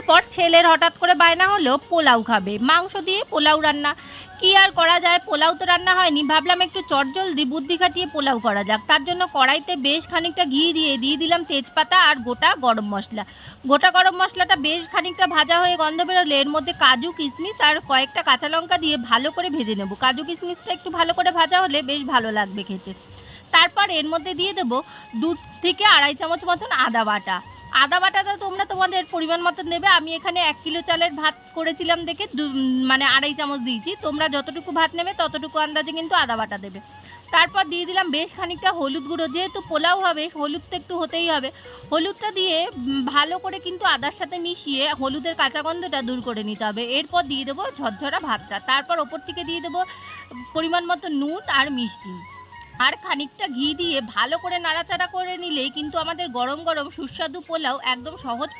পর ছেলের হঠাৎ করে বায়না হলো পোলাও খাবে, মাংস দিয়ে পোলাও রান্না। কি আর করা যায়, পোলাও তো রান্না হয়নি, ভাবলাম একটু চটজলদি বুদ্ধি খাটিয়ে পোলাও করা যাক। তার জন্য কড়াইতে বেশ খানিকটা ঘি দিয়ে দিলাম তেজপাতা আর গোটা গরম মশলা। গোটা গরম মশলাটা বেশ খানিকটা ভাজা হয়ে গন্ধ বেরোলে এর মধ্যে কাজু কিশমিশ আর কয়েকটা কাঁচা লঙ্কা দিয়ে ভালো করে ভেজে নেব। কাজু কিশমিশটা একটু ভালো করে ভাজা হলে বেশ ভালো লাগবে খেতে। তারপর এর মধ্যে দিয়ে দেবো 2 থেকে আড়াই চামচ মতন আদা বাটা। আদা বাটাটা তোমরা তোমাদের পরিমাণ মতন দেবে। আমি এখানে 1 কিলো চালের ভাত করেছিলাম দেখে মানে আড়াই চামচ দিয়েছি। তোমরা যতটুকু ভাত নেবে ততটুকু আন্দাজে কিন্তু আদা বাটা দেবে। তারপর দিয়ে দিলাম বেশ খানিকটা হলুদ গুঁড়ো, যেহেতু পোলাও হবে হলুদ তো একটু হতেই হবে। হলুদটা দিয়ে ভালো করে কিন্তু আদার সাথে মিশিয়ে হলুদের কাঁচা গন্ধটা দূর করে নিতে হবে। এরপর দিয়ে দেবো ঝরঝরা ভাতটা, তারপর ওপর থেকে দিয়ে দেবো পরিমাণ মতো নুন আর মিষ্টি আর খানিকটা ঘি দিয়ে ভালো করে নাড়াচাড়া করে নিলেই কিন্তু আমাদের গরম গরম সুস্বাদু পোলাও একদম সহজ